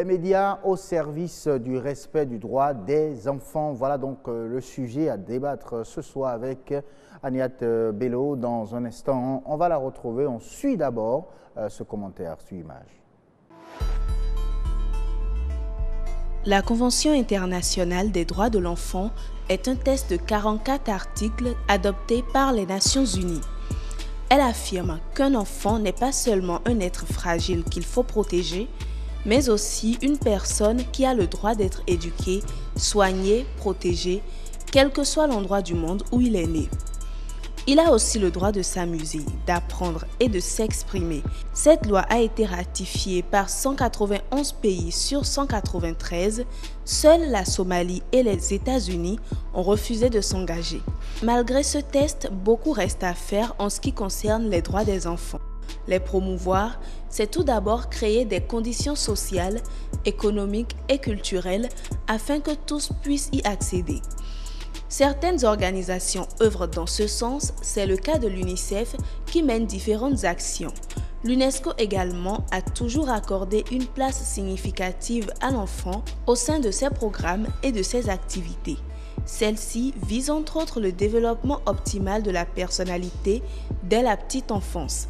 Les médias au service du respect du droit des enfants. Voilà donc le sujet à débattre ce soir avec Aniat Bello. Dans un instant, on va la retrouver. On suit d'abord ce commentaire sur image. La Convention internationale des droits de l'enfant est un texte de 44 articles adopté par les Nations unies. Elle affirme qu'un enfant n'est pas seulement un être fragile qu'il faut protéger, mais aussi une personne qui a le droit d'être éduquée, soignée, protégée, quel que soit l'endroit du monde où il est né. Il a aussi le droit de s'amuser, d'apprendre et de s'exprimer. Cette loi a été ratifiée par 191 pays sur 193. Seuls la Somalie et les États-Unis ont refusé de s'engager. Malgré ce test, beaucoup reste à faire en ce qui concerne les droits des enfants. Les promouvoir, c'est tout d'abord créer des conditions sociales, économiques et culturelles afin que tous puissent y accéder. Certaines organisations œuvrent dans ce sens, c'est le cas de l'UNICEF qui mène différentes actions. L'UNESCO également a toujours accordé une place significative à l'enfant au sein de ses programmes et de ses activités. Celle-ci vise entre autres le développement optimal de la personnalité dès la petite enfance.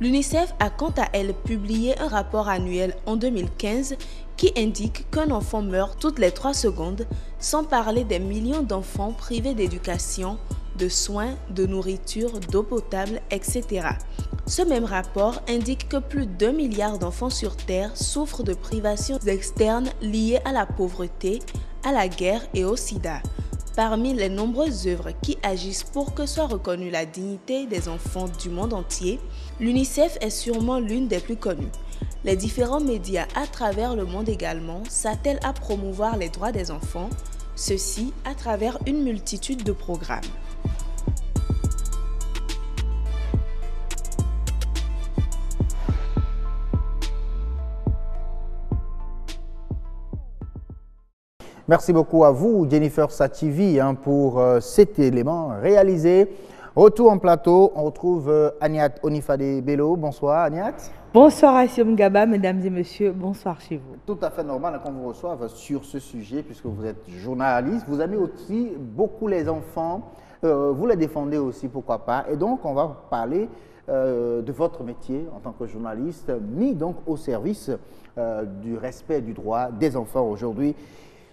L'UNICEF a quant à elle publié un rapport annuel en 2015 qui indique qu'un enfant meurt toutes les 3 secondes, sans parler des millions d'enfants privés d'éducation, de soins, de nourriture, d'eau potable, etc. Ce même rapport indique que plus d'1 milliard d'enfants sur Terre souffrent de privations externes liées à la pauvreté, à la guerre et au sida. Parmi les nombreuses œuvres qui agissent pour que soit reconnue la dignité des enfants du monde entier, l'UNICEF est sûrement l'une des plus connues. Les différents médias à travers le monde également s'attellent à promouvoir les droits des enfants, ceci à travers une multitude de programmes. Merci beaucoup à vous, Jennifer Sativi, pour cet élément réalisé. Retour en plateau, on retrouve Aniat Onifade Bello. Bonsoir, Aniat. Bonsoir, Assom Gaba, mesdames et messieurs, bonsoir chez vous. Tout à fait normal qu'on vous reçoive sur ce sujet, puisque vous êtes journaliste. Vous aimez aussi beaucoup les enfants, vous les défendez aussi, pourquoi pas. Et donc, on va parler de votre métier en tant que journaliste, mis donc au service du respect du droit des enfants aujourd'hui.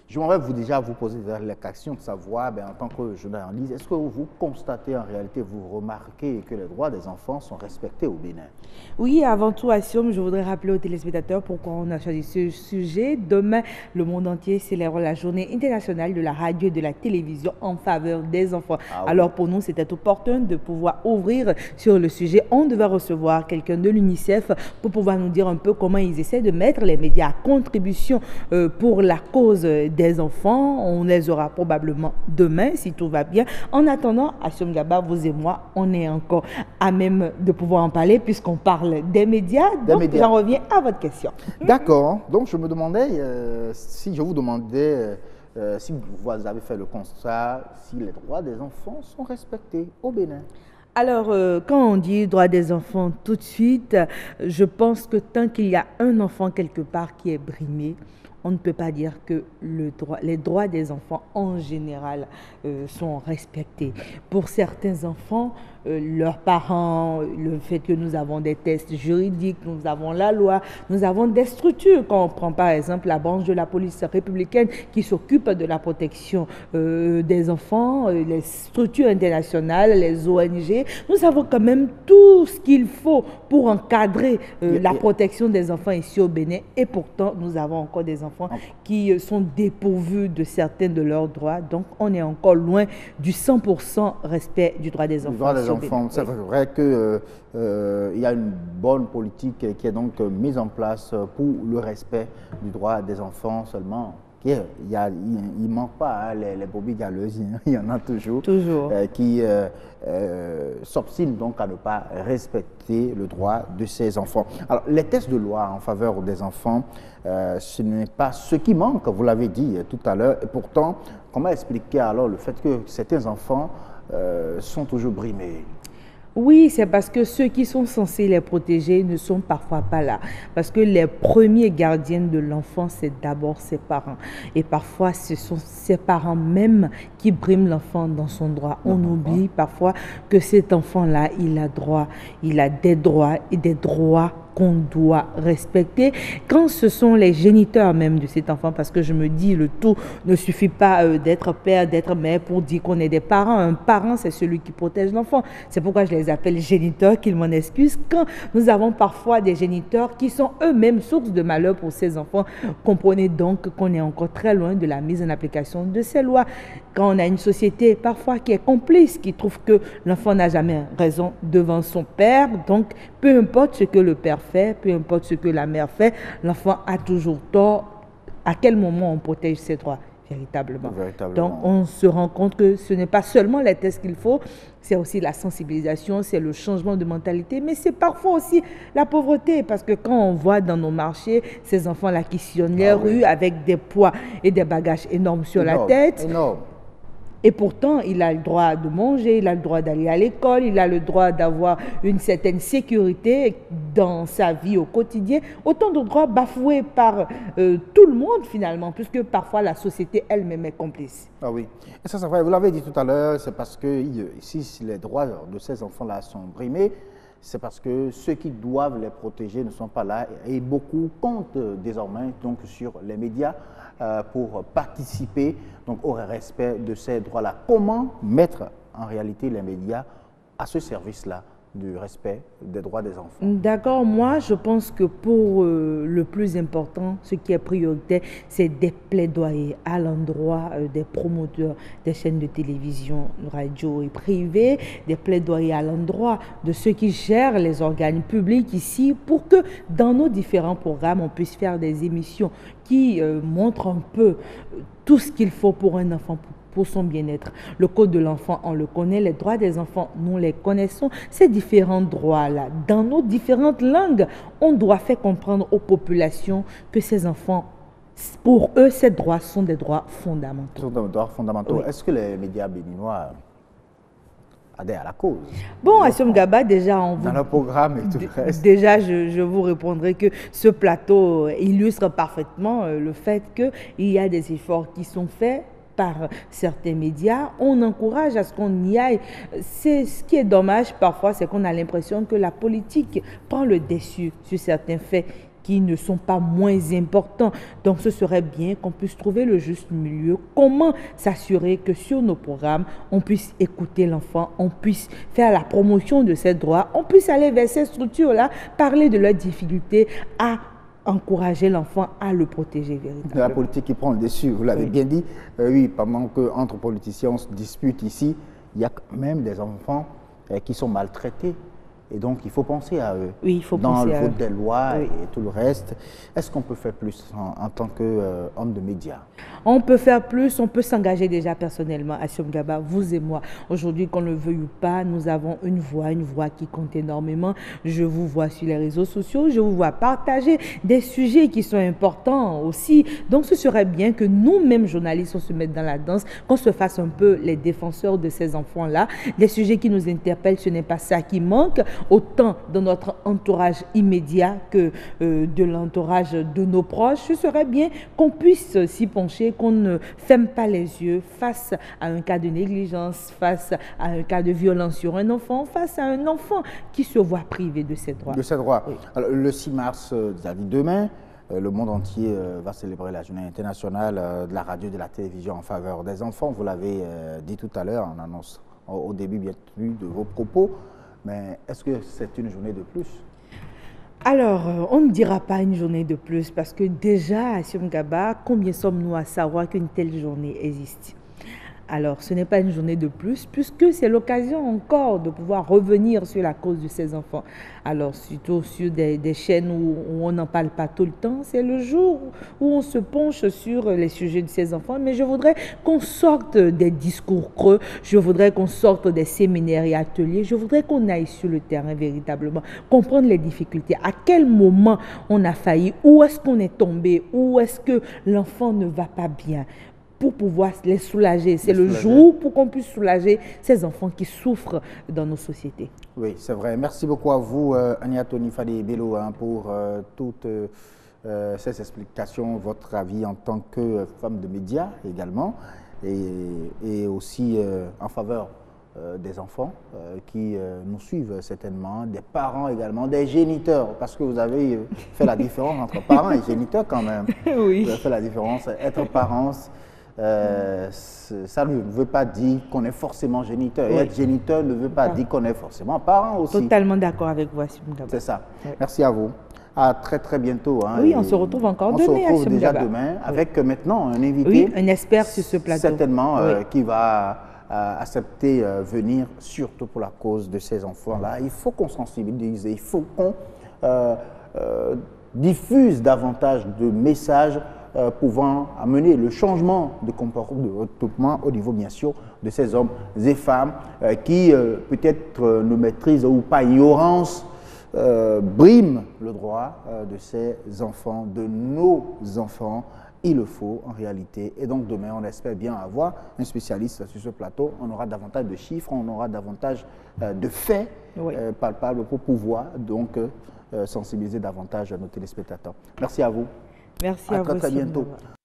J'aimerais vous poser la question de savoir, en tant que journaliste, est-ce que vous constatez en réalité, vous remarquez que les droits des enfants sont respectés au Bénin? Oui, avant tout, Assom, je voudrais rappeler aux téléspectateurs pourquoi on a choisi ce sujet. Demain, le monde entier célèbre la journée internationale de la radio et de la télévision en faveur des enfants. Alors pour nous, c'était opportun de pouvoir ouvrir sur le sujet. On devait recevoir quelqu'un de l'UNICEF pour pouvoir nous dire un peu comment ils essaient de mettre les médias à contribution pour la cause des enfants. On les aura probablement demain si tout va bien. En attendant, Assom Gaba, vous et moi, on est encore à même de pouvoir en parler puisqu'on parle des médias. Donc j'en reviens à votre question. D'accord. Donc je me demandais si je vous demandais si vous avez fait le constat si les droits des enfants sont respectés au Bénin. Alors, quand on dit droit des enfants, tout de suite, je pense que tant qu'il y a un enfant quelque part qui est brimé, on ne peut pas dire que les droits des enfants en général sont respectés. Pour certains enfants, leurs parents, le fait que nous avons des tests juridiques, nous avons la loi, nous avons des structures. Quand on prend par exemple la branche de la police républicaine qui s'occupe de la protection des enfants, les structures internationales, les ONG, nous avons quand même tout ce qu'il faut pour encadrer la protection des enfants ici au Bénin. Et pourtant, nous avons encore des enfants qui sont dépourvus de certains de leurs droits. Donc, on est encore loin du 100% respect du droit des enfants. C'est vrai qu'il y a une bonne politique qui est donc mise en place pour le respect du droit des enfants seulement. Il ne manque pas les brebis galeuses, il y en a toujours. Qui s'obstinent donc à ne pas respecter le droit de ces enfants. Alors, les textes de loi en faveur des enfants, ce n'est pas ce qui manque, vous l'avez dit tout à l'heure. Et pourtant, comment expliquer alors le fait que certains enfants sont toujours brimés? Oui, c'est parce que ceux qui sont censés les protéger ne sont parfois pas là. Parce que les premiers gardiens de l'enfant, c'est d'abord ses parents. Et parfois, ce sont ses parents même qui briment l'enfant dans son droit. On oublie parfois que cet enfant-là, il a des droits et des droits qu'on doit respecter. Quand ce sont les géniteurs même de cet enfant, parce que je me dis, le tout ne suffit pas d'être père, d'être mère pour dire qu'on est des parents. Un parent, c'est celui qui protège l'enfant. C'est pourquoi je les appelle géniteurs, qu'ils m'en excusent. Quand nous avons parfois des géniteurs qui sont eux-mêmes source de malheur pour ces enfants, comprenez donc qu'on est encore très loin de la mise en application de ces lois. Quand on a une société parfois qui est complice, qui trouve que l'enfant n'a jamais raison devant son père, donc peu importe ce que le père fait, peu importe ce que la mère fait, l'enfant a toujours tort. À quel moment on protège ses droits véritablement? Donc on se rend compte que ce n'est pas seulement les tests qu'il faut, c'est aussi la sensibilisation, c'est le changement de mentalité, mais c'est parfois aussi la pauvreté, parce que quand on voit dans nos marchés ces enfants-là qui sillonnent les rues avec des poids et des bagages énormes sur la tête, et pourtant, il a le droit de manger, il a le droit d'aller à l'école, il a le droit d'avoir une certaine sécurité dans sa vie au quotidien. Autant de droits bafoués par tout le monde finalement, puisque parfois la société elle-même est complice. Ah oui, et ça c'est vrai, vous l'avez dit tout à l'heure, c'est parce que si les droits de ces enfants-là sont brimés, c'est parce que ceux qui doivent les protéger ne sont pas là et beaucoup comptent désormais donc, sur les médias pour participer donc, au respect de ces droits-là. Comment mettre en réalité les médias à ce service-là du respect des droits des enfants? D'accord, moi je pense que pour le plus important, ce qui est prioritaire, c'est des plaidoyers à l'endroit des promoteurs des chaînes de télévision, radio et privées, des plaidoyers à l'endroit de ceux qui gèrent les organes publics ici pour que dans nos différents programmes, on puisse faire des émissions qui montrent un peu tout ce qu'il faut pour un enfant, pour son bien-être. Le code de l'enfant, on le connaît, les droits des enfants, nous les connaissons. Ces différents droits-là, dans nos différentes langues, on doit faire comprendre aux populations que ces enfants, pour eux, ces droits sont des droits fondamentaux. Ce sont des droits fondamentaux. Oui. Est-ce que les médias béninois adhèrent à la cause? Bon, Assome Gaba, déjà, dans le programme et tout le reste. Déjà, je vous répondrai que ce plateau illustre parfaitement le fait qu'il y a des efforts qui sont faits par certains médias, on encourage à ce qu'on y aille. Ce qui est dommage parfois, c'est qu'on a l'impression que la politique prend le dessus sur certains faits qui ne sont pas moins importants. Donc ce serait bien qu'on puisse trouver le juste milieu. Comment s'assurer que sur nos programmes, on puisse écouter l'enfant, on puisse faire la promotion de ses droits, on puisse aller vers ces structures-là, parler de leurs difficultés, à encourager l'enfant à le protéger véritablement. La politique qui prend le dessus, vous l'avez bien dit. Oui, pendant qu'entre politiciens on se dispute ici, il y a quand même des enfants qui sont maltraités. Et donc, il faut penser à eux. Oui, il faut dans penser le à vote eux. des lois et tout le reste. Est-ce qu'on peut faire plus en tant qu'homme de médias? On peut faire plus, on peut s'engager déjà personnellement. Assome Gaba, vous et moi, aujourd'hui, qu'on le veuille ou pas, nous avons une voix qui compte énormément. Je vous vois sur les réseaux sociaux, je vous vois partager des sujets qui sont importants aussi. Donc, ce serait bien que nous-mêmes, journalistes, on se mette dans la danse, qu'on se fasse un peu les défenseurs de ces enfants-là. Les sujets qui nous interpellent, ce n'est pas ça qui manque, autant dans notre entourage immédiat que de l'entourage de nos proches. Ce serait bien qu'on puisse s'y pencher, qu'on ne ferme pas les yeux face à un cas de négligence, face à un cas de violence sur un enfant, face à un enfant qui se voit privé de ses droits. De ses droits. Oui. Alors, le 6 mars, c'est-à-dire demain, le monde entier va célébrer la journée internationale de la radio et de la télévision en faveur des enfants. Vous l'avez dit tout à l'heure, en annonce au début bien entendu de vos propos. Mais est-ce que c'est une journée de plus? Alors, on ne dira pas une journée de plus parce que déjà, à Assome Gaba, combien sommes-nous à savoir qu'une telle journée existe? Alors, ce n'est pas une journée de plus, puisque c'est l'occasion encore de pouvoir revenir sur la cause de ces enfants. Alors, surtout sur des chaînes où on n'en parle pas tout le temps, c'est le jour où on se penche sur les sujets de ces enfants. Mais je voudrais qu'on sorte des discours creux, je voudrais qu'on sorte des séminaires et ateliers, je voudrais qu'on aille sur le terrain véritablement, comprendre les difficultés, à quel moment on a failli, où est-ce qu'on est tombé, où est-ce que l'enfant ne va pas bien. pour pouvoir les soulager. C'est Les le soulager. jour pour qu'on puisse soulager ces enfants qui souffrent dans nos sociétés. Oui, c'est vrai. Merci beaucoup à vous, Aniatoni Fadé-Bello, hein, pour toutes ces explications, votre avis en tant que femme de médias également, et aussi en faveur des enfants qui nous suivent certainement, des parents également, des géniteurs, parce que vous avez fait la différence entre parents et géniteurs quand même. Oui. Vous avez fait la différence. Être parent, ça ne veut pas dire qu'on est forcément géniteur. Et Oui. être géniteur ne veut pas dire qu'on est forcément parent aussi. Totalement d'accord avec vous, Hassim Gaba. C'est ça. Oui. Merci à vous. À très très bientôt. Hein. Oui, Et on se retrouve encore on demain, se retrouve Hassim déjà Gaba. demain avec maintenant un invité. Oui, un expert sur ce plateau. Certainement, Oui. qui va accepter venir, surtout pour la cause de ces enfants-là. Il faut qu'on sensibilise, il faut qu'on diffuse davantage de messages pouvant amener le changement de comportement au niveau, bien sûr, de ces hommes et femmes qui, peut-être, ne maîtrisent ou par ignorance, briment le droit de ces enfants, de nos enfants. Il le faut en réalité. Et donc demain, on espère bien avoir un spécialiste sur ce plateau. On aura davantage de chiffres, on aura davantage de faits Oui. palpables pour pouvoir donc sensibiliser davantage nos téléspectateurs. Merci à vous. Merci À à très vous, très Hassim bientôt. Gaba.